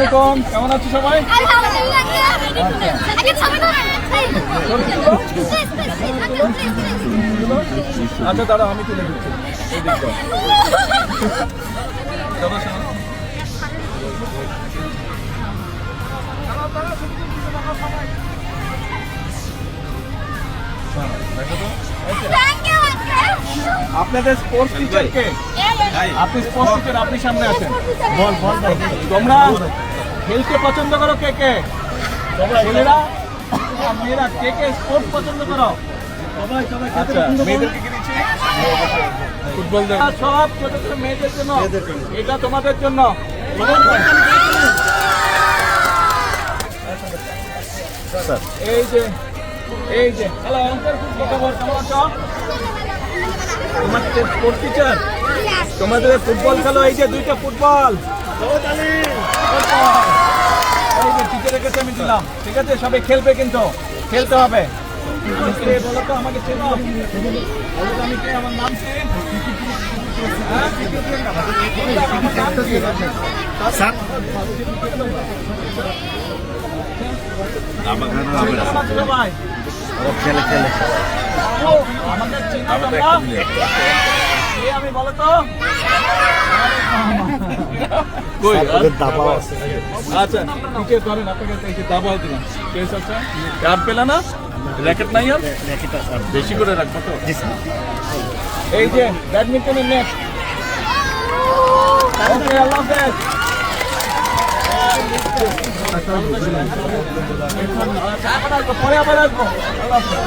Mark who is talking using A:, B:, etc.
A: আলাইকুম, কেমন আছো সবাই? আচ্ছা দাঁড়া, আমি তুলে দিচ্ছি এই দিকটা। চলো শোনো। আপনাদের স্পোর্টস টিচার কে? আপনি স্পোর্টস টিচার, আপনি সামনে আছেন। বল বল ভাই, তোমরা খেলতে পছন্দ করো কে কে? ছেলেরা আর মেয়েরা কে কে স্পোর্টস পছন্দ করো? আচ্ছা, মেয়েদেরকে কি দিচ্ছি? ফুটবল দেন। সব ছোট ছোট মেয়েদের জন্য, এটা তোমাদের জন্য। এই যে হ্যালো, কেমন আছো? তোমাদের স্পোর্টস টিচার, তোমাদের ফুটবল খেলো। এই যে দুইটা ফুটবল, এই যে টিচারের কাছে আমি দিলাম, ঠিক আছে? সবাই খেলবে, কিন্তু খেলতে হবে। বলো তো, আমাকে চেনো? আমি কে? আমার নাম কি? ভাই
B: খেলে খেলে
A: আমাদের চিনো তোমরা? কে আমি বলো তো? আচ্ছা ঠিক আছে, ধরেন আপনাকে দাবাও দিলাম। কেস আছে, কার্ড পেলা না? র্যাকেট নাই আর বেশি করে রাখবো তো। এই যে ব্যাডমিন্টনের নেট। ওকে, আল্লাহ হাফেজ। পরে আবার আসবো। আল্লাহ হাফেজ।